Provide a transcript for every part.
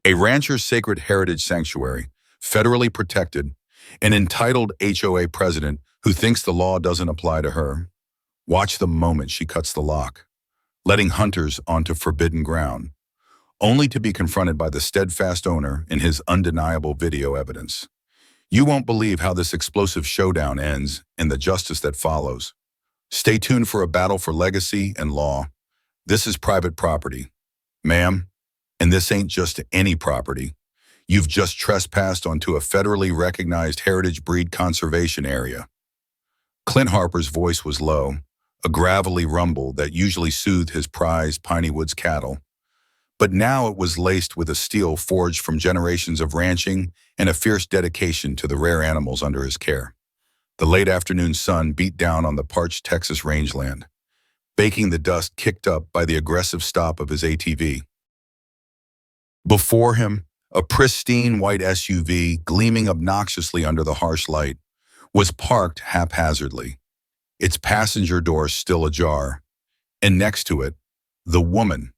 A rancher's sacred heritage sanctuary, federally protected, an entitled HOA president who thinks the law doesn't apply to her. Watch the moment she cuts the lock, letting hunters onto forbidden ground, only to be confronted by the steadfast owner in his undeniable video evidence. You won't believe how this explosive showdown ends and the justice that follows. Stay tuned for a battle for legacy and law. This is private property, ma'am, and this ain't just any property. You've just trespassed onto a federally recognized heritage breed conservation area. Clint Harper's voice was low, a gravelly rumble that usually soothed his prized Piney Woods cattle. But now it was laced with a steel forged from generations of ranching and a fierce dedication to the rare animals under his care. The late afternoon sun beat down on the parched Texas rangeland, baking the dust kicked up by the aggressive stop of his ATV. Before him, a pristine white SUV, gleaming obnoxiously under the harsh light, was parked haphazardly, its passenger door still ajar. And next to it, the woman.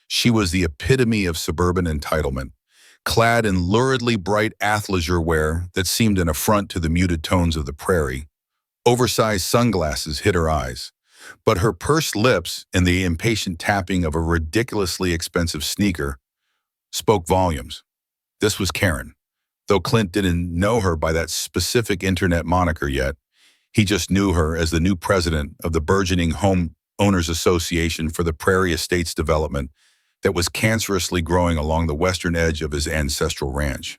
She was the epitome of suburban entitlement, clad in luridly bright athleisure wear that seemed an affront to the muted tones of the prairie. Oversized sunglasses hid her eyes, but her pursed lips and the impatient tapping of a ridiculously expensive sneaker spoke volumes. This was Karen. Though Clint didn't know her by that specific internet moniker yet, he just knew her as the new president of the burgeoning Home Owners Association for the Prairie Estates development that was cancerously growing along the western edge of his ancestral ranch.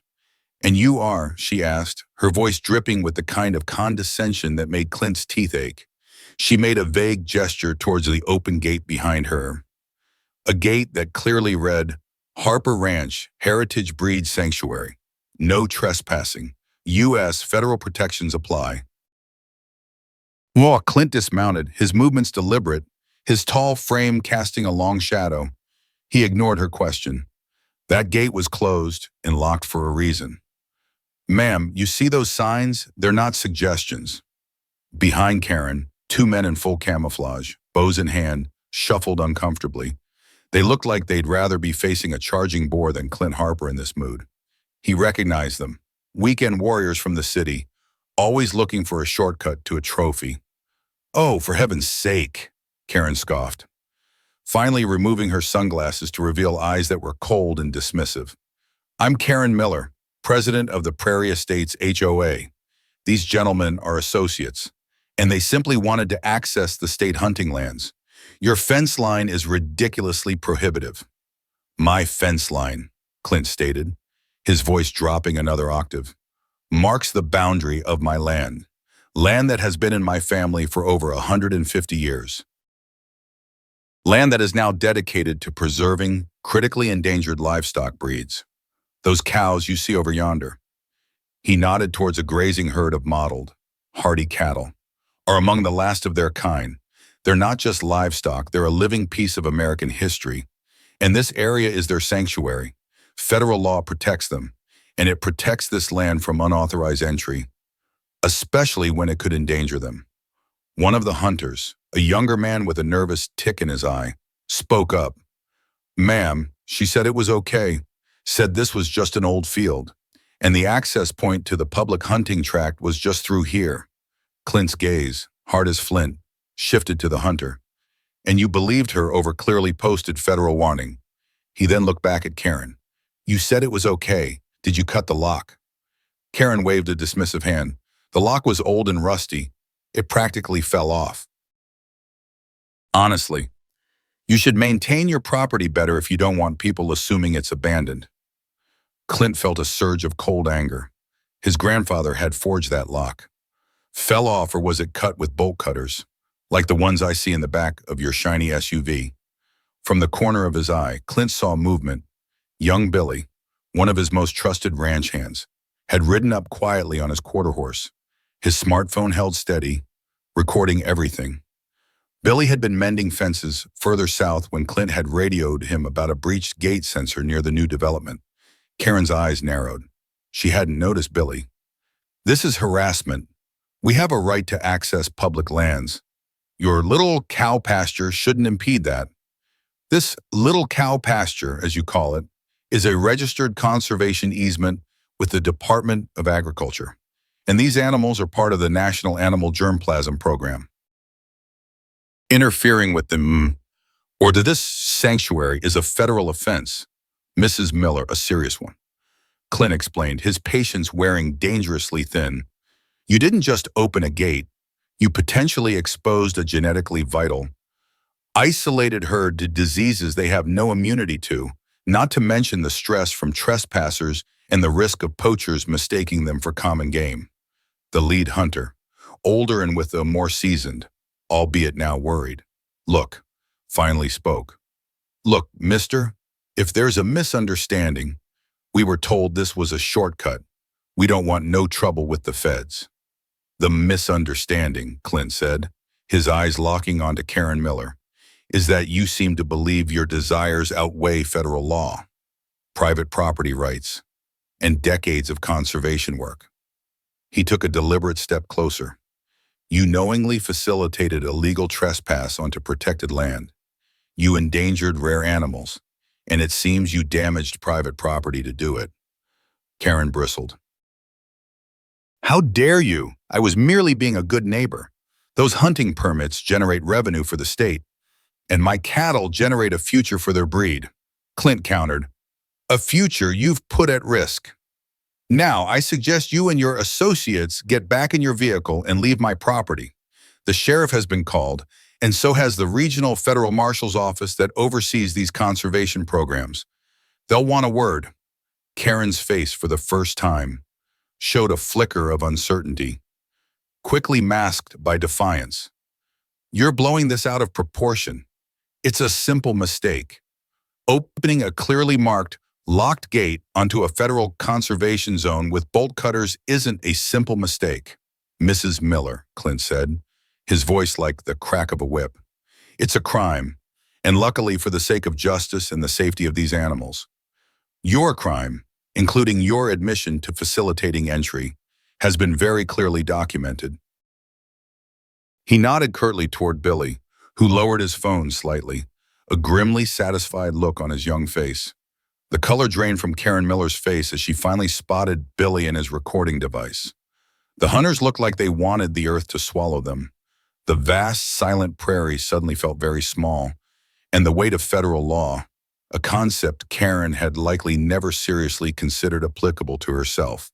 "And you are," she asked, her voice dripping with the kind of condescension that made Clint's teeth ache. She made a vague gesture towards the open gate behind her, a gate that clearly read, Harper Ranch, Heritage Breed Sanctuary. No trespassing. U.S. federal protections apply. While Clint dismounted, his movements deliberate, his tall frame casting a long shadow, he ignored her question. That gate was closed and locked for a reason. "Ma'am, you see those signs? They're not suggestions." Behind Karen, two men in full camouflage, bows in hand, shuffled uncomfortably. They looked like they'd rather be facing a charging boar than Clint Harper in this mood. He recognized them, weekend warriors from the city, always looking for a shortcut to a trophy. "Oh, for heaven's sake," Karen scoffed, finally removing her sunglasses to reveal eyes that were cold and dismissive. "I'm Karen Miller, president of the Prairie Estates HOA. These gentlemen are associates, and they simply wanted to access the state hunting lands. Your fence line is ridiculously prohibitive." "My fence line," Clint stated, his voice dropping another octave, "marks the boundary of my land that has been in my family for over 150 years. Land that is now dedicated to preserving critically endangered livestock breeds. Those cows you see over yonder," he nodded towards a grazing herd of mottled, hardy cattle, "are among the last of their kind. They're not just livestock, they're a living piece of American history, and this area is their sanctuary. Federal law protects them, and it protects this land from unauthorized entry, especially when it could endanger them." One of the hunters, a younger man with a nervous tick in his eye, spoke up. "Ma'am, she said it was okay, said this was just an old field, and the access point to the public hunting tract was just through here." Clint's gaze, hard as flint, shifted to the hunter. "And you believed her over clearly posted federal warning." He then looked back at Karen. "You said it was okay. Did you cut the lock?" Karen waved a dismissive hand. "The lock was old and rusty. It practically fell off." "Honestly, you should maintain your property better if you don't want people assuming it's abandoned." Clint felt a surge of cold anger. His grandfather had forged that lock. Fell off, or was it cut with bolt cutters, like the ones I see in the back of your shiny SUV? From the corner of his eye, Clint saw movement. Young Billy, one of his most trusted ranch hands, had ridden up quietly on his quarter horse, his smartphone held steady, recording everything. Billy had been mending fences further south when Clint had radioed him about a breached gate sensor near the new development. Karen's eyes narrowed. She hadn't noticed Billy. "This is harassment. We have a right to access public lands. Your little cow pasture shouldn't impede that." "This little cow pasture, as you call it, is a registered conservation easement with the Department of Agriculture. And these animals are part of the National Animal Germplasm Program. Interfering with them or to this sanctuary is a federal offense. Mrs. Miller, a serious one. Clint explained, his patience wearing dangerously thin. You didn't just open a gate, you potentially exposed a genetically vital, isolated herd to diseases they have no immunity to, not to mention the stress from trespassers and the risk of poachers mistaking them for common game. The lead hunter, older and with a more seasoned, albeit now worried, finally spoke. Look, mister, if there's a misunderstanding, we were told this was a shortcut. We don't want no trouble with the feds. The misunderstanding, Clint said, his eyes locking onto Karen Miller, is that you seem to believe your desires outweigh federal law, private property rights, and decades of conservation work. He took a deliberate step closer. You knowingly facilitated illegal trespass onto protected land. You endangered rare animals, and it seems you damaged private property to do it. Karen bristled. How dare you? I was merely being a good neighbor. Those hunting permits generate revenue for the state, and my cattle generate a future for their breed. Clint countered. A future you've put at risk. Now, I suggest you and your associates get back in your vehicle and leave my property. The sheriff has been called, and so has the regional federal marshal's office that oversees these conservation programs. They'll want a word. Karen's face, for the first time, showed a flicker of uncertainty, quickly masked by defiance. You're blowing this out of proportion. It's a simple mistake. Opening a clearly marked, locked gate onto a federal conservation zone with bolt cutters isn't a simple mistake. Mrs. Miller, Clint said, his voice like the crack of a whip. It's a crime, and luckily for the sake of justice and the safety of these animals. Your crime, including your admission to facilitating entry, has been very clearly documented. He nodded curtly toward Billy, who lowered his phone slightly, a grimly satisfied look on his young face. The color drained from Karen Miller's face as she finally spotted Billy and his recording device. The hunters looked like they wanted the earth to swallow them. The vast, silent prairie suddenly felt very small, and the weight of federal law, a concept Karen had likely never seriously considered applicable to herself,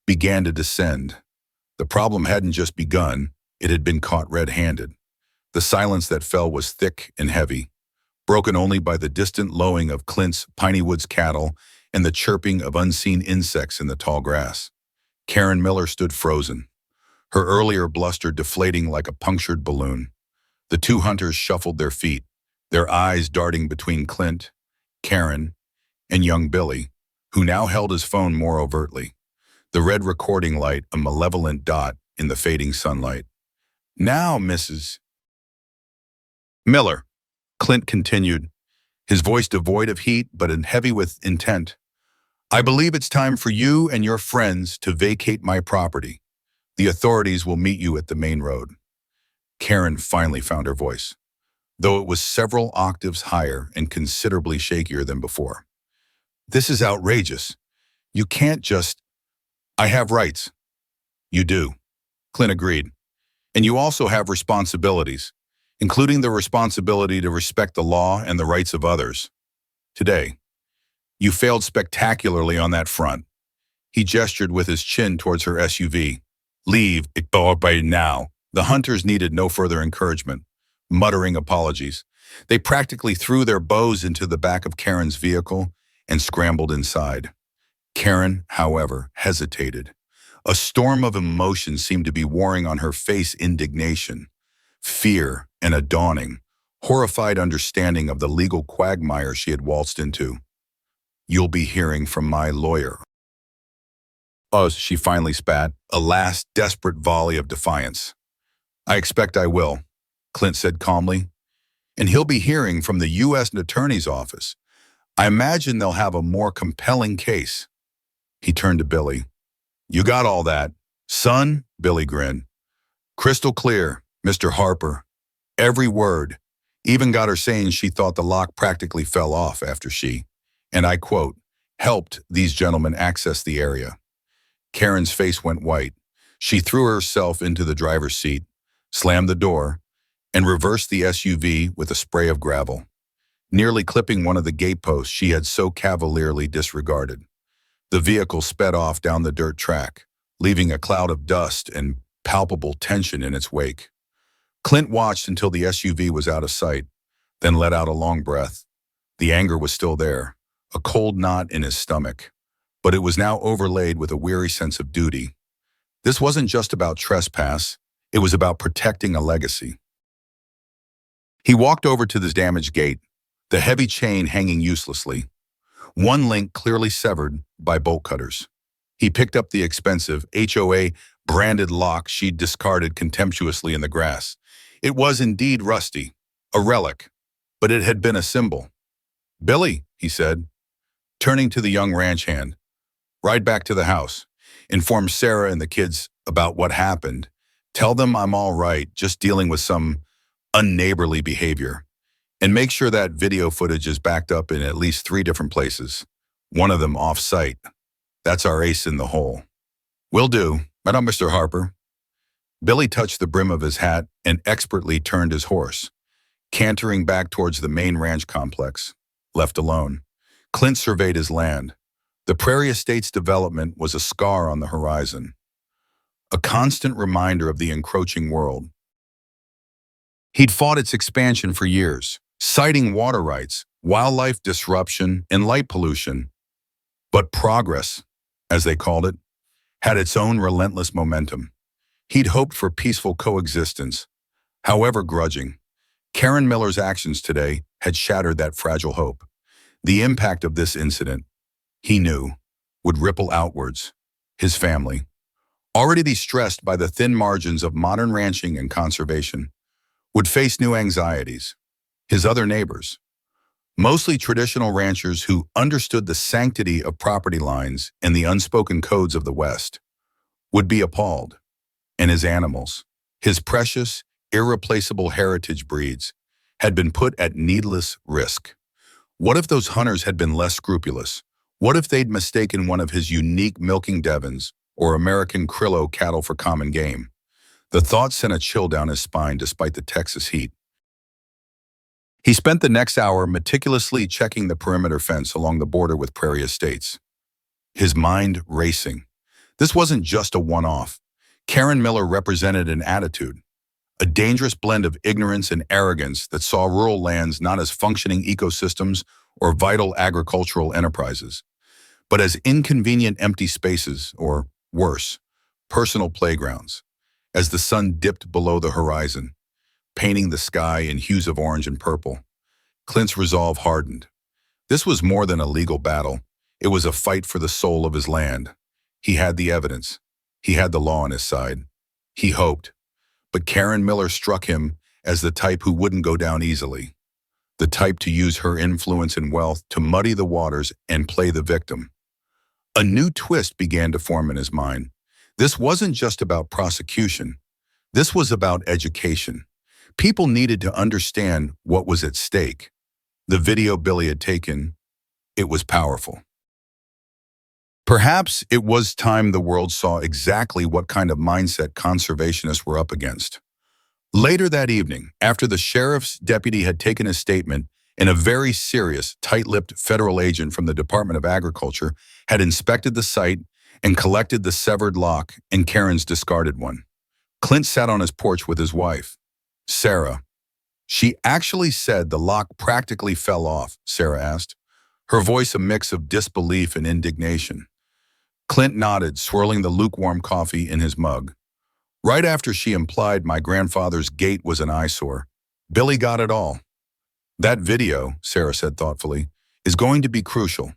began to descend. The problem hadn't just begun, it had been caught red-handed. The silence that fell was thick and heavy, broken only by the distant lowing of Clint's Piney Woods cattle and the chirping of unseen insects in the tall grass. Karen Miller stood frozen, her earlier bluster deflating like a punctured balloon. The two hunters shuffled their feet, their eyes darting between Clint, Karen, and young Billy, who now held his phone more overtly, the red recording light a malevolent dot in the fading sunlight. Now, Mrs. Miller, Clint continued, his voice devoid of heat but heavy with intent. I believe it's time for you and your friends to vacate my property. The authorities will meet you at the main road. Karen finally found her voice, though it was several octaves higher and considerably shakier than before. This is outrageous. You can't just... I have rights. You do, Clint agreed. And you also have responsibilities, including the responsibility to respect the law and the rights of others. Today, you failed spectacularly on that front. He gestured with his chin towards her SUV. Leave it by now. The hunters needed no further encouragement, muttering apologies. They practically threw their bows into the back of Karen's vehicle and scrambled inside. Karen, however, hesitated. A storm of emotion seemed to be warring on her face: indignation, fear, and a dawning, horrified understanding of the legal quagmire she had waltzed into. You'll be hearing from my lawyer. She finally spat, a last desperate volley of defiance. I expect I will, Clint said calmly. And he'll be hearing from the U.S. Attorney's Office. I imagine they'll have a more compelling case. He turned to Billy. You got all that, son? Billy grinned. Crystal clear, Mr. Harper. Every word. Even got her saying she thought the lock practically fell off after she, and I quote, helped these gentlemen access the area. Karen's face went white. She threw herself into the driver's seat, slammed the door, and reversed the SUV with a spray of gravel, nearly clipping one of the gateposts she had so cavalierly disregarded. The vehicle sped off down the dirt track, leaving a cloud of dust and palpable tension in its wake. Clint watched until the SUV was out of sight, then let out a long breath. The anger was still there, a cold knot in his stomach, but it was now overlaid with a weary sense of duty. This wasn't just about trespass, it was about protecting a legacy. He walked over to the damaged gate, the heavy chain hanging uselessly, one link clearly severed by bolt cutters. He picked up the expensive HOA branded lock she'd discarded contemptuously in the grass. It was indeed rusty, a relic, but it had been a symbol. "Billy," he said, turning to the young ranch hand, "ride back to the house. Inform Sarah and the kids about what happened. Tell them I'm all right, just dealing with some unneighborly behavior. And make sure that video footage is backed up in at least 3 different places, one of them off-site. That's our ace in the hole." "Will do. Right on, Mr. Harper." Billy touched the brim of his hat and expertly turned his horse, cantering back towards the main ranch complex. Left alone, Clint surveyed his land. The Prairie Estates development was a scar on the horizon, a constant reminder of the encroaching world. He'd fought its expansion for years, citing water rights, wildlife disruption, and light pollution. But progress, as they called it, had its own relentless momentum. He'd hoped for peaceful coexistence, however grudging. Karen Miller's actions today had shattered that fragile hope. The impact of this incident, he knew, would ripple outwards. His family, already stressed by the thin margins of modern ranching and conservation, would face new anxieties. His other neighbors, mostly traditional ranchers who understood the sanctity of property lines and the unspoken codes of the West, would be appalled. And his animals, his precious, irreplaceable heritage breeds, had been put at needless risk. What if those hunters had been less scrupulous? What if they'd mistaken one of his unique milking Devons or American Criollo cattle for common game? The thought sent a chill down his spine despite the Texas heat. He spent the next hour meticulously checking the perimeter fence along the border with Prairie Estates, his mind racing. This wasn't just a one-off. Karen Miller represented an attitude, a dangerous blend of ignorance and arrogance that saw rural lands not as functioning ecosystems or vital agricultural enterprises, but as inconvenient empty spaces, or worse, personal playgrounds. As the sun dipped below the horizon, painting the sky in hues of orange and purple, Clint's resolve hardened. This was more than a legal battle. It was a fight for the soul of his land. He had the evidence. He had the law on his side. He hoped. But Karen Miller struck him as the type who wouldn't go down easily, the type to use her influence and wealth to muddy the waters and play the victim. A new twist began to form in his mind. This wasn't just about prosecution. This was about education. People needed to understand what was at stake. The video Billy had taken, it was powerful. Perhaps it was time the world saw exactly what kind of mindset conservationists were up against. Later that evening, after the sheriff's deputy had taken his statement and a very serious, tight-lipped federal agent from the Department of Agriculture had inspected the site and collected the severed lock and Karen's discarded one, Clint sat on his porch with his wife, Sarah. "She actually said the lock practically fell off," Sarah asked, her voice a mix of disbelief and indignation. Clint nodded, swirling the lukewarm coffee in his mug. "Right after she implied my grandfather's gate was an eyesore, Billy got it all." "That video," Sarah said thoughtfully, "is going to be crucial,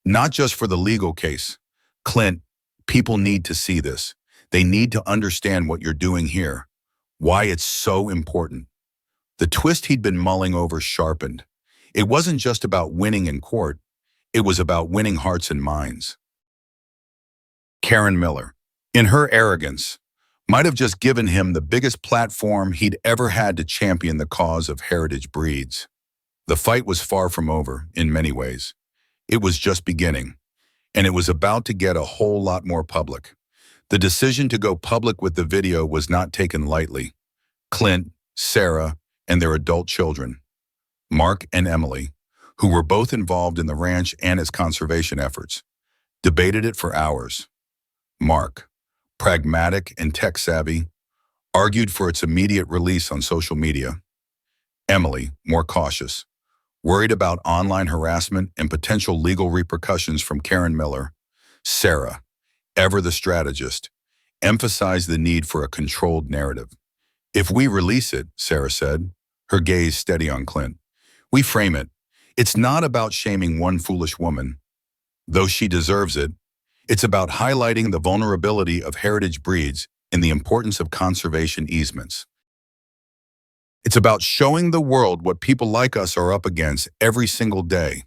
not just for the legal case. Clint, people need to see this. They need to understand what you're doing here, why it's so important." The twist he'd been mulling over sharpened. It wasn't just about winning in court. It was about winning hearts and minds. Karen Miller, in her arrogance, might have just given him the biggest platform he'd ever had to champion the cause of heritage breeds. The fight was far from over, in many ways. It was just beginning. and it was about to get a whole lot more public. The decision to go public with the video was not taken lightly. Clint, Sarah, and their adult children, Mark and Emily, who were both involved in the ranch and its conservation efforts, debated it for hours. Mark, pragmatic and tech-savvy, argued for its immediate release on social media. Emily, more cautious, worried about online harassment and potential legal repercussions from Karen Miller. Sarah, ever the strategist, emphasized the need for a controlled narrative. "If we release it," Sarah said, her gaze steady on Clint, "we frame it. It's not about shaming one foolish woman, though she deserves it. It's about highlighting the vulnerability of heritage breeds and the importance of conservation easements. It's about showing the world what people like us are up against every single day."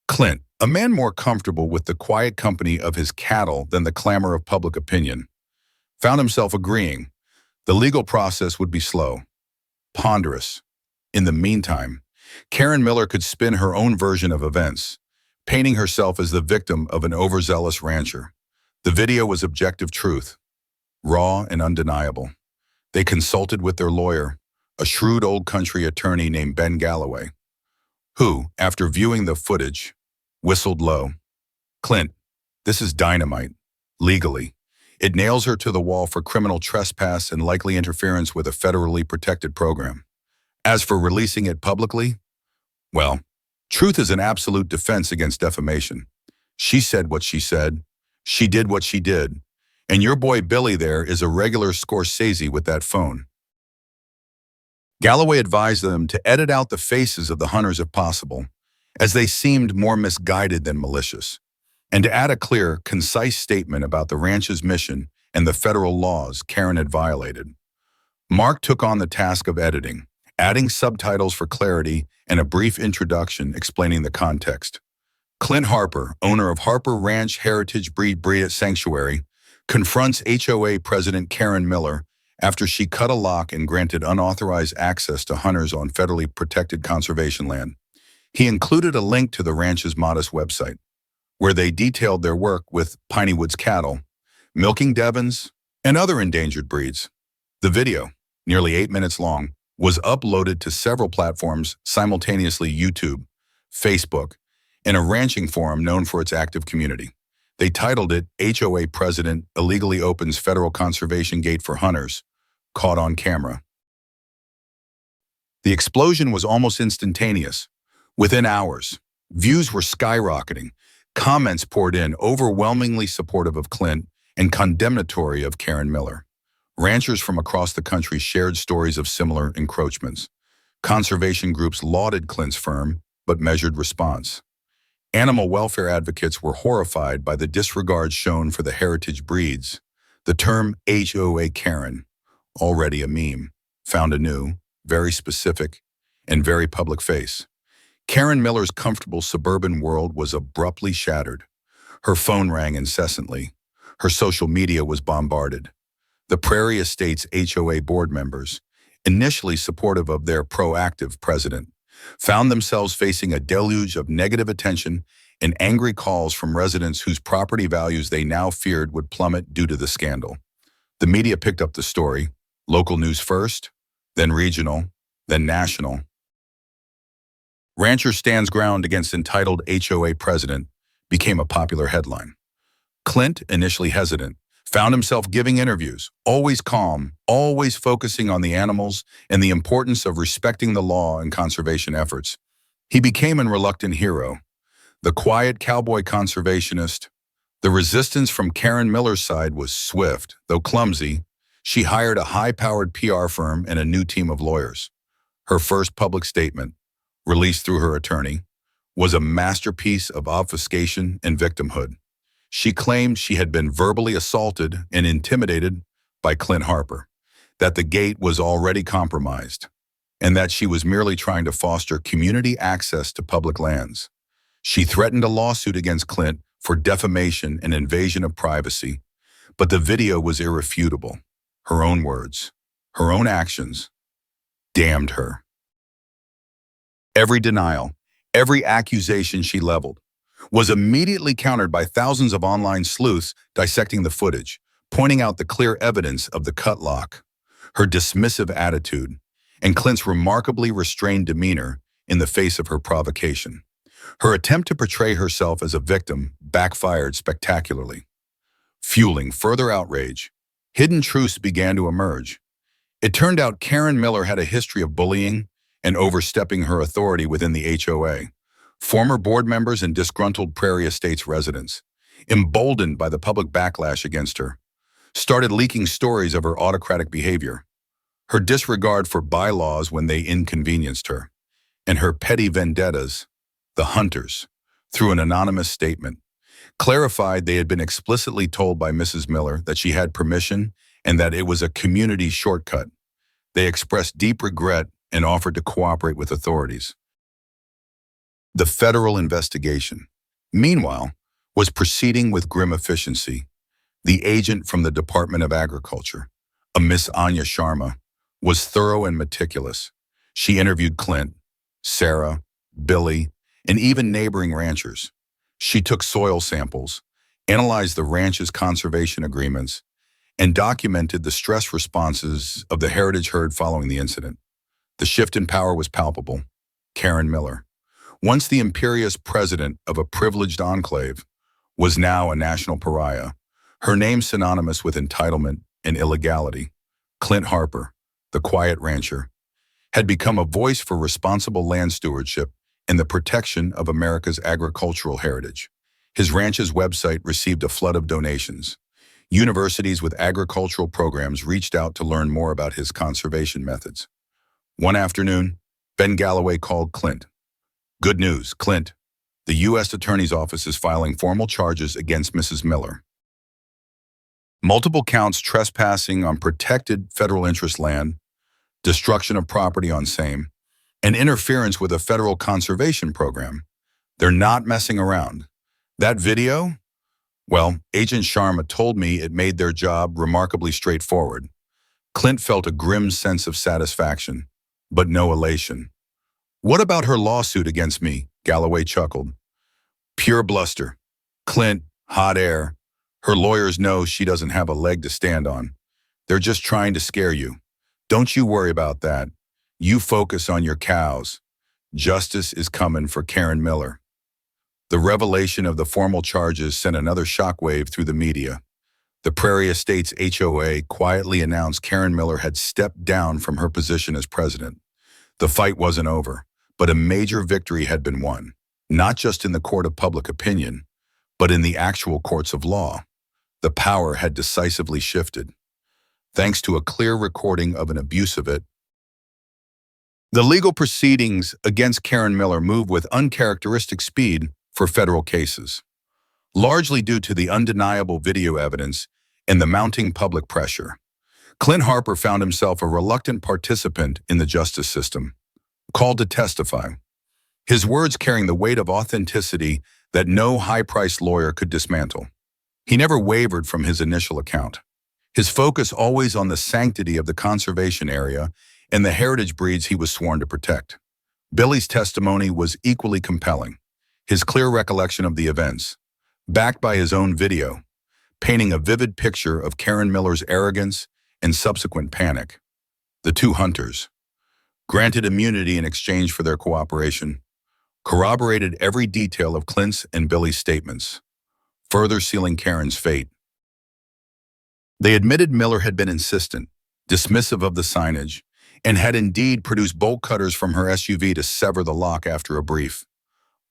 Clint, a man more comfortable with the quiet company of his cattle than the clamor of public opinion, found himself agreeing. The legal process would be slow, ponderous. In the meantime, Karen Miller could spin her own version of events, painting herself as the victim of an overzealous rancher. The video was objective truth, raw and undeniable. They consulted with their lawyer, a shrewd old country attorney named Ben Galloway, who, after viewing the footage, whistled low. "Clint, this is dynamite, legally. It nails her to the wall for criminal trespass and likely interference with a federally protected program. As for releasing it publicly, well, truth is an absolute defense against defamation. She said what she said, she did what she did, and your boy Billy there is a regular Scorsese with that phone." Galloway advised them to edit out the faces of the hunters if possible, as they seemed more misguided than malicious, and to add a clear, concise statement about the ranch's mission and the federal laws Karen had violated. Mark took on the task of editing, adding subtitles for clarity and a brief introduction explaining the context. Clint Harper, owner of Harper Ranch Heritage Breed Sanctuary, confronts HOA President Karen Miller after she cut a lock and granted unauthorized access to hunters on federally protected conservation land. He included a link to the ranch's modest website, where they detailed their work with Piney Woods cattle, milking Devons, and other endangered breeds. The video, nearly 8 minutes long, was uploaded to several platforms simultaneously: YouTube, Facebook, and a ranching forum known for its active community. They titled it "HOA President Illegally Opens Federal Conservation Gate for Hunters, Caught on Camera." The explosion was almost instantaneous. Within hours, views were skyrocketing. Comments poured in, overwhelmingly supportive of Clint and condemnatory of Karen Miller. Ranchers from across the country shared stories of similar encroachments. Conservation groups lauded Clint's firm, but measured response. Animal welfare advocates were horrified by the disregard shown for the heritage breeds. The term HOA Karen, already a meme, found a new, very specific, and very public face. Karen Miller's comfortable suburban world was abruptly shattered. Her phone rang incessantly. Her social media was bombarded. The Prairie Estates HOA board members, initially supportive of their proactive president, found themselves facing a deluge of negative attention and angry calls from residents whose property values they now feared would plummet due to the scandal. The media picked up the story, local news first, then regional, then national. "Rancher stands ground against entitled HOA president" became a popular headline. Clint, initially hesitant, found himself giving interviews, always calm, always focusing on the animals and the importance of respecting the law and conservation efforts. He became a reluctant hero, the quiet cowboy conservationist. The resistance from Karen Miller's side was swift, though clumsy. She hired a high-powered PR firm and a new team of lawyers. Her first public statement, released through her attorney, was a masterpiece of obfuscation and victimhood. She claimed she had been verbally assaulted and intimidated by Clint Harper, that the gate was already compromised, and that she was merely trying to foster community access to public lands. She threatened a lawsuit against Clint for defamation and invasion of privacy, but the video was irrefutable. Her own words, her own actions, damned her. Every denial, every accusation she leveled, was immediately countered by thousands of online sleuths dissecting the footage, pointing out the clear evidence of the cut lock, her dismissive attitude, and Clint's remarkably restrained demeanor in the face of her provocation. Her attempt to portray herself as a victim backfired spectacularly. Fueling further outrage, hidden truths began to emerge. It turned out Karen Miller had a history of bullying and overstepping her authority within the HOA. Former board members and disgruntled Prairie Estates residents, emboldened by the public backlash against her, started leaking stories of her autocratic behavior, her disregard for bylaws when they inconvenienced her, and her petty vendettas. The hunters, through an anonymous statement, clarified they had been explicitly told by Mrs. Miller that she had permission and that it was a community shortcut. They expressed deep regret and offered to cooperate with authorities. The federal investigation, meanwhile, was proceeding with grim efficiency. The agent from the Department of Agriculture, a Miss Anya Sharma, was thorough and meticulous. She interviewed Clint, Sarah, Billy, and even neighboring ranchers. She took soil samples, analyzed the ranch's conservation agreements, and documented the stress responses of the heritage herd following the incident. The shift in power was palpable. Karen Miller, once the imperious president of a privileged enclave, was now a national pariah, her name synonymous with entitlement and illegality. Clint Harper, the quiet rancher, had become a voice for responsible land stewardship and the protection of America's agricultural heritage. His ranch's website received a flood of donations. Universities with agricultural programs reached out to learn more about his conservation methods. One afternoon, Ben Galloway called Clint. Good news, Clint. The U.S. Attorney's Office is filing formal charges against Mrs. Miller. Multiple counts trespassing on protected federal interest land, destruction of property on same, and interference with a federal conservation program. They're not messing around. That video? Well, Agent Sharma told me it made their job remarkably straightforward. Clint felt a grim sense of satisfaction, but no elation. What about her lawsuit against me? Galloway chuckled. Pure bluster. Clint, hot air. Her lawyers know she doesn't have a leg to stand on. They're just trying to scare you. Don't you worry about that. You focus on your cows. Justice is coming for Karen Miller. The revelation of the formal charges sent another shockwave through the media. The Prairie Estates HOA quietly announced Karen Miller had stepped down from her position as president. The fight wasn't over, but a major victory had been won, not just in the court of public opinion, but in the actual courts of law. The power had decisively shifted, thanks to a clear recording of an abuse of it. The legal proceedings against Karen Miller moved with uncharacteristic speed for federal cases, largely due to the undeniable video evidence and the mounting public pressure. Clint Harper found himself a reluctant participant in the justice system, called to testify, his words carrying the weight of authenticity that no high-priced lawyer could dismantle. He never wavered from his initial account, his focus always on the sanctity of the conservation area and the heritage breeds he was sworn to protect. Billy's testimony was equally compelling, his clear recollection of the events, backed by his own video, painting a vivid picture of Karen Miller's arrogance and subsequent panic. The two hunters, granted immunity in exchange for their cooperation, corroborated every detail of Clint's and Billy's statements, further sealing Karen's fate. They admitted Miller had been insistent, dismissive of the signage, and had indeed produced bolt cutters from her SUV to sever the lock after a brief,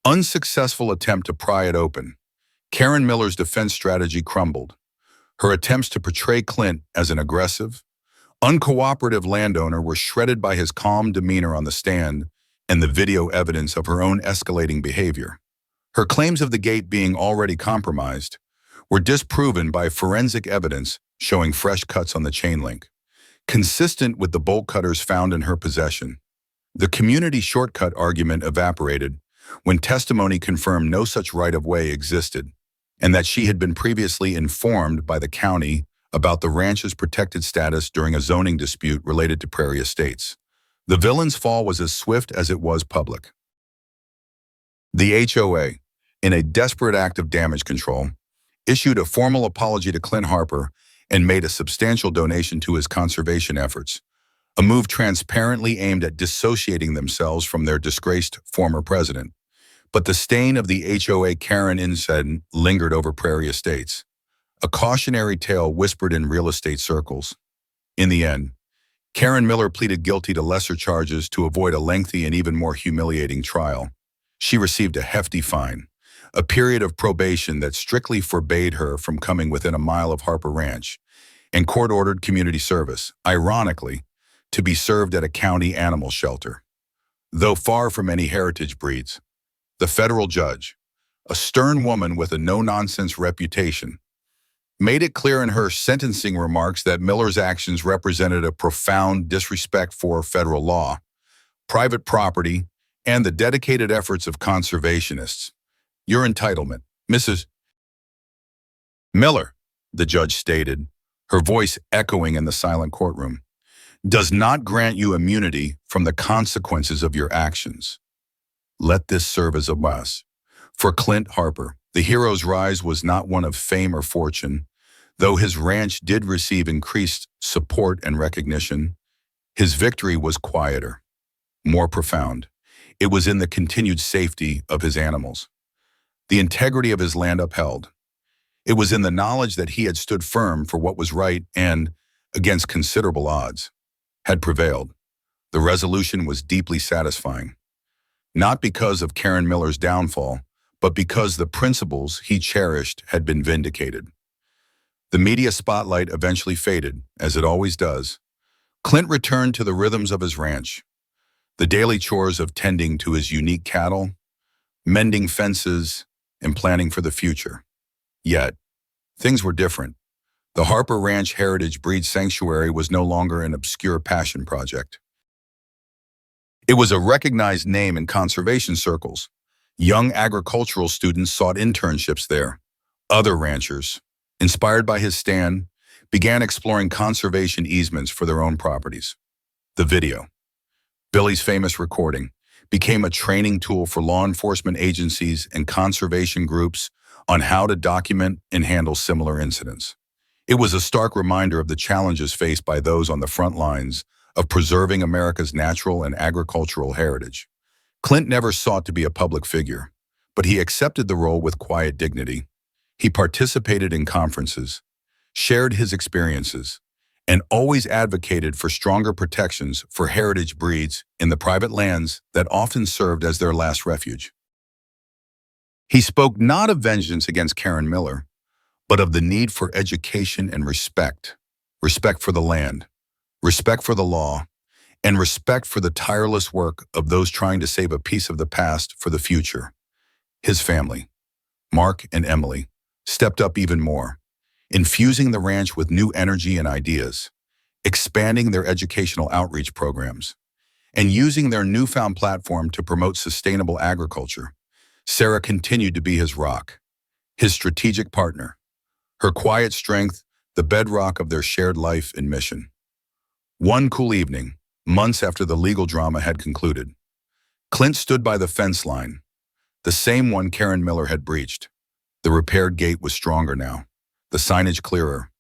unsuccessful attempt to pry it open. Karen Miller's defense strategy crumbled. Her attempts to portray Clint as an aggressive, uncooperative landowner were shredded by his calm demeanor on the stand and the video evidence of her own escalating behavior. Her claims of the gate being already compromised were disproven by forensic evidence showing fresh cuts on the chain link, consistent with the bolt cutters found in her possession. The community shortcut argument evaporated when testimony confirmed no such right-of-way existed, and that she had been previously informed by the county about the ranch's protected status during a zoning dispute related to Prairie Estates. The villain's fall was as swift as it was public. The HOA, in a desperate act of damage control, issued a formal apology to Clint Harper and made a substantial donation to his conservation efforts, a move transparently aimed at dissociating themselves from their disgraced former president. But the stain of the HOA Karen incident lingered over Prairie Estates, a cautionary tale whispered in real estate circles. In the end, Karen Miller pleaded guilty to lesser charges to avoid a lengthy and even more humiliating trial. She received a hefty fine, a period of probation that strictly forbade her from coming within a mile of Harper Ranch, and court-ordered community service, ironically, to be served at a county animal shelter. Though far from any heritage breeds, the federal judge, a stern woman with a no-nonsense reputation, made it clear in her sentencing remarks that Miller's actions represented a profound disrespect for federal law, private property, and the dedicated efforts of conservationists. Your entitlement, Mrs. Miller, the judge stated, her voice echoing in the silent courtroom, does not grant you immunity from the consequences of your actions. Let this serve as a lesson. For Clint Harper, the hero's rise was not one of fame or fortune. Though his ranch did receive increased support and recognition, his victory was quieter, more profound. It was in the continued safety of his animals, the integrity of his land upheld. It was in the knowledge that he had stood firm for what was right and, against considerable odds, had prevailed. The resolution was deeply satisfying, not because of Karen Miller's downfall, but because the principles he cherished had been vindicated. The media spotlight eventually faded, as it always does. Clint returned to the rhythms of his ranch, the daily chores of tending to his unique cattle, mending fences, and planning for the future. Yet, things were different. The Harper Ranch Heritage Breed Sanctuary was no longer an obscure passion project. It was a recognized name in conservation circles. Young agricultural students sought internships there. Other ranchers, inspired by his stand, began exploring conservation easements for their own properties. The video, Billy's famous recording, became a training tool for law enforcement agencies and conservation groups on how to document and handle similar incidents. It was a stark reminder of the challenges faced by those on the front lines of preserving America's natural and agricultural heritage. Clint never sought to be a public figure, but he accepted the role with quiet dignity. He participated in conferences, shared his experiences, and always advocated for stronger protections for heritage breeds in the private lands that often served as their last refuge. He spoke not of vengeance against Karen Miller, but of the need for education and respect for the land, respect for the law, and respect for the tireless work of those trying to save a piece of the past for the future. His family, Mark and Emily, stepped up even more, infusing the ranch with new energy and ideas, expanding their educational outreach programs, and using their newfound platform to promote sustainable agriculture. Sarah continued to be his rock, his strategic partner, her quiet strength, the bedrock of their shared life and mission. One cool evening, months after the legal drama had concluded, Clint stood by the fence line, the same one Karen Miller had breached. The repaired gate was stronger now, the signage clearer.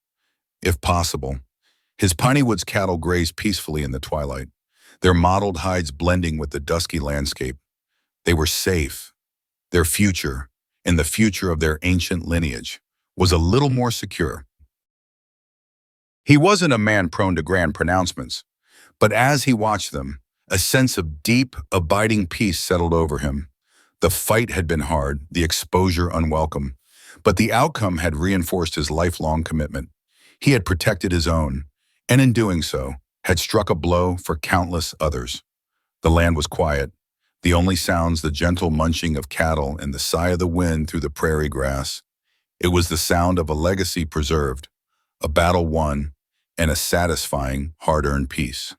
If possible, his Piney Woods cattle grazed peacefully in the twilight, their mottled hides blending with the dusky landscape. They were safe. Their future, and the future of their ancient lineage, was a little more secure. He wasn't a man prone to grand pronouncements, but as he watched them, a sense of deep, abiding peace settled over him. The fight had been hard, the exposure unwelcome, but the outcome had reinforced his lifelong commitment. He had protected his own, and in doing so, had struck a blow for countless others. The land was quiet, the only sounds the gentle munching of cattle and the sigh of the wind through the prairie grass. It was the sound of a legacy preserved, a battle won, and a satisfying, hard-earned peace.